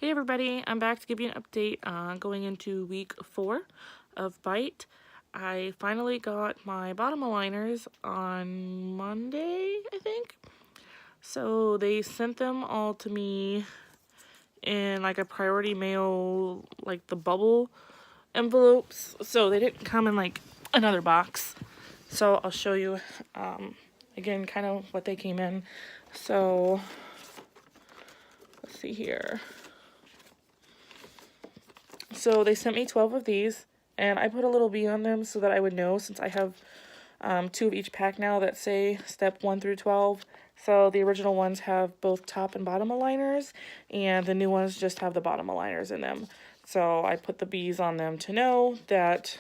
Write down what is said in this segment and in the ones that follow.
Hey everybody, I'm back to give you an update going into week 4 of Byte. I finally got my bottom aligners on Monday, I think. So they sent them all to me in like a priority mail, like the bubble envelopes. So they didn't come in like another box. So I'll show you again kind of what they came in. So let's see here. So they sent me 12 of these, and I put a little B on them so that I would know, since I have 2 of each pack now that say step 1 through 12. So the original ones have both top and bottom aligners, and the new ones just have the bottom aligners in them. So I put the B's on them to know that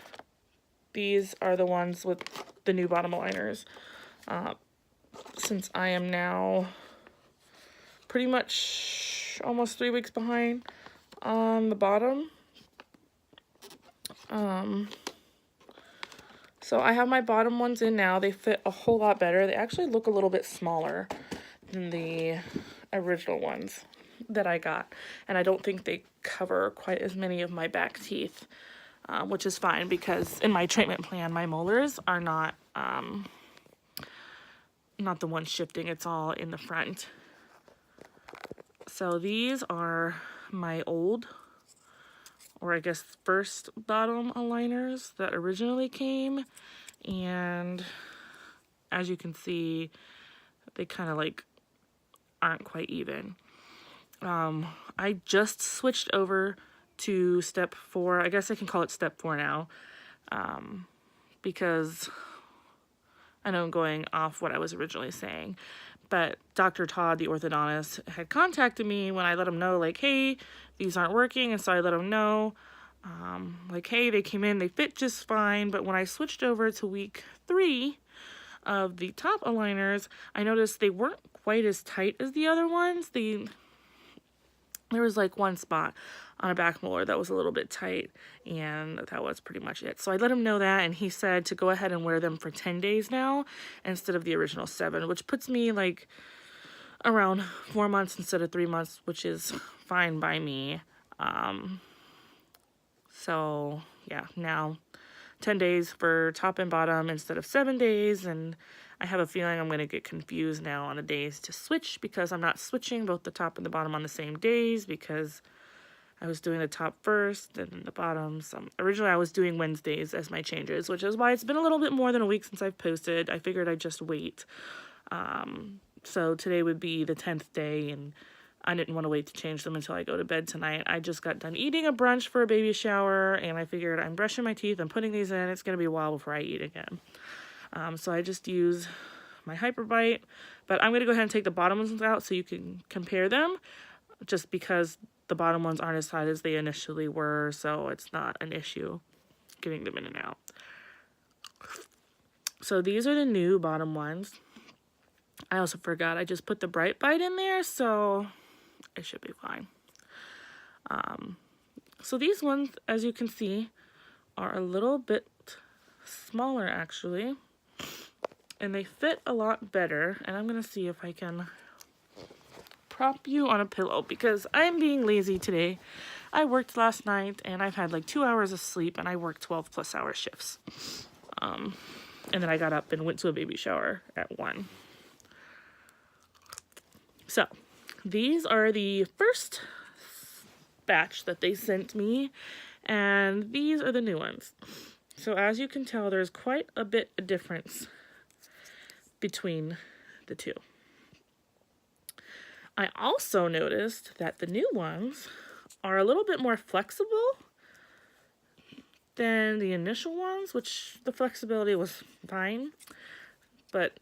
these are the ones with the new bottom aligners. Since I am now pretty much almost 3 weeks behind on the bottom. So I have my bottom ones in now. They fit a whole lot better. They actually look a little bit smaller than the original ones that I got. And I don't think they cover quite as many of my back teeth, which is fine because in my treatment plan, my molars are not the ones shifting. It's all in the front. So these are my old, or I guess first bottom aligners that originally came, and as you can see, they kind of like aren't quite even. I just switched over to step 4. I guess I can call it step 4 now, because I know I'm going off what I was originally saying, but Dr. Todd, the orthodontist, had contacted me when I let him know, like, hey, these aren't working, and so I let him know, like, hey, they came in, they fit just fine, but when I switched over to week 3 of the top aligners, I noticed they weren't quite as tight as the other ones. There was like one spot on a back molar that was a little bit tight, and that was pretty much it. So I let him know that, and he said to go ahead and wear them for 10 days now instead of the original 7, which puts me like around 4 months instead of 3 months, which is fine by me. So yeah, now 10 days for top and bottom instead of 7 days, and I have a feeling I'm going to get confused now on the days to switch, because I'm not switching both the top and the bottom on the same days, because I was doing the top first and then the bottoms. Originally I was doing Wednesdays as my changes, which is why it's been a little bit more than a week since I've posted. I figured I'd just wait. So today would be the 10th day, and I didn't want to wait to change them until I go to bed tonight. I just got done eating a brunch for a baby shower, and I figured I'm brushing my teeth, I'm putting these in, it's going to be a while before I eat again. So I just use my Byte, but I'm going to go ahead and take the bottom ones out so you can compare them, just because the bottom ones aren't as tight as they initially were, so it's not an issue getting them in and out. So these are the new bottom ones. I also forgot, I just put the Byte in there, so it should be fine. So these ones, as you can see, are a little bit smaller actually, and they fit a lot better. And I'm gonna see if I can prop you on a pillow, because I am being lazy today. I worked last night and I've had like 2 hours of sleep, and I worked 12+ hour shifts. And then I got up and went to a baby shower at 1. So these are the first batch that they sent me, and these are the new ones. So as you can tell, there's quite a bit of difference between the two. I also noticed that the new ones are a little bit more flexible than the initial ones, which the flexibility was fine, but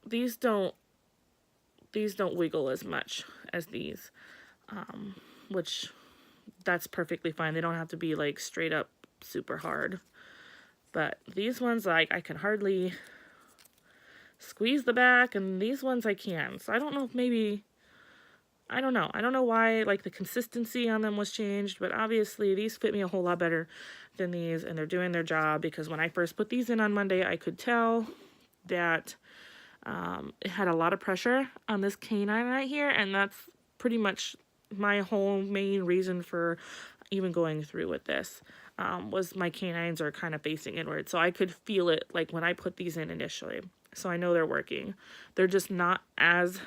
these don't wiggle as much as these, which that's perfectly fine. They don't have to be like straight up super hard, but these ones, like, I can hardly squeeze the back, and these ones I can. So I don't know if maybe, I don't know why, like, the consistency on them was changed, but obviously these fit me a whole lot better than these, and they're doing their job, because when I first put these in on Monday, I could tell that it had a lot of pressure on this canine right here, and that's pretty much my whole main reason for even going through with this was my canines are kind of facing inward. So I could feel it like when I put these in initially. So I know they're working. They're just not as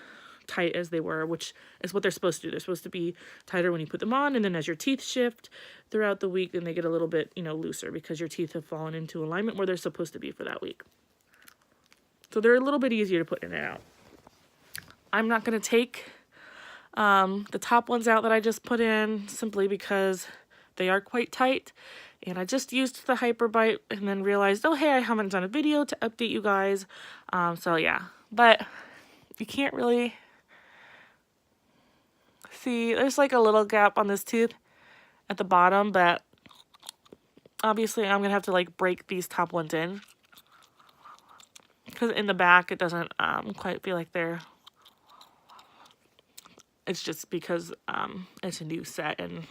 tight as they were, which is what they're supposed to do. They're supposed to be tighter when you put them on, and then as your teeth shift throughout the week, then they get a little bit, you know, looser because your teeth have fallen into alignment where they're supposed to be for that week. So they're a little bit easier to put in and out. I'm not going to take the top ones out that I just put in simply because they are quite tight, and I just used the Byte and then realized, oh hey, I haven't done a video to update you guys. So yeah, but you can't really see, there's like a little gap on this tooth at the bottom, but obviously I'm gonna have to like break these top ones in because in the back it doesn't quite feel like they're, it's just because it's a new set, and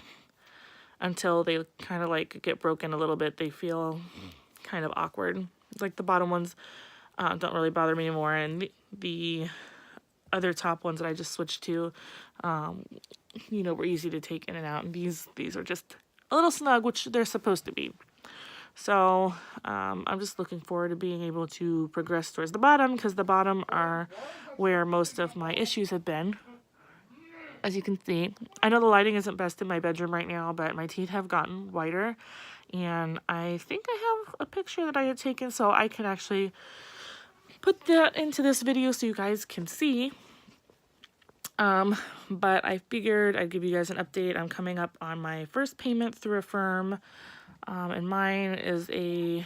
until they kind of like get broken a little bit, they feel kind of awkward. It's like the bottom ones don't really bother me anymore, and the other top ones that I just switched to, you know, were easy to take in and out, and these are just a little snug, which they're supposed to be. So I'm just looking forward to being able to progress towards the bottom, because the bottom are where most of my issues have been. As you can see, I know the lighting isn't best in my bedroom right now, but my teeth have gotten whiter, and I think I have a picture that I had taken, so I can actually put that into this video so you guys can see. But I figured I'd give you guys an update. I'm coming up on my first payment through Affirm, and mine is a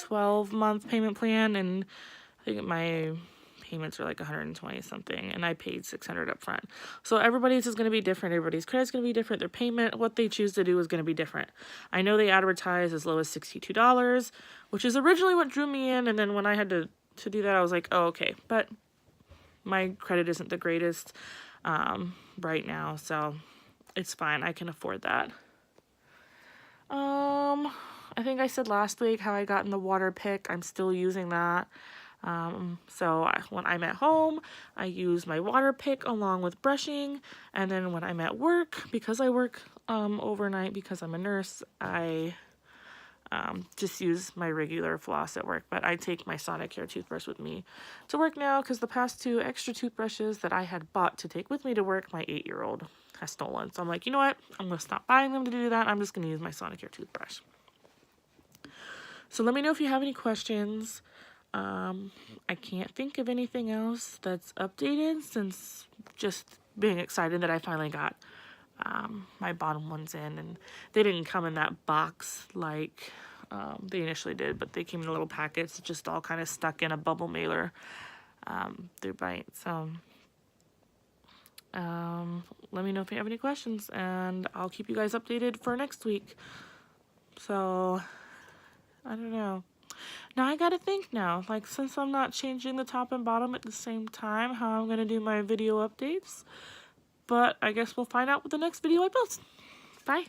12-month payment plan, and I think my payments are like 120 something, and I paid $600 up front. So everybody's is going to be different. Everybody's credit's going to be different. Their payment, what they choose to do, is going to be different. I know they advertise as low as $62, which is originally what drew me in, and then when I had to do that, I was like, oh, okay. But my credit isn't the greatest right now, so it's fine. I can afford that. I think I said last week how I got in the water pick. I'm still using that. So when I'm at home, I use my water pick along with brushing, and then when I'm at work, because I work overnight because I'm a nurse, I just use my regular floss at work. But I take my Sonicare toothbrush with me to work now, because the past 2 extra toothbrushes that I had bought to take with me to work, my 8-year-old has stolen. So I'm like, you know what, I'm gonna stop buying them to do that. I'm just gonna use my Sonicare toothbrush. So let me know if you have any questions. I can't think of anything else that's updated, since just being excited that I finally got my bottom ones in, and they didn't come in that box like they initially did, but they came in little packets, just all kind of stuck in a bubble mailer through Byte. So let me know if you have any questions, and I'll keep you guys updated for next week. So I don't know. Now I gotta think now, like, since I'm not changing the top and bottom at the same time, how I'm gonna do my video updates. But I guess we'll find out with the next video I post. Bye.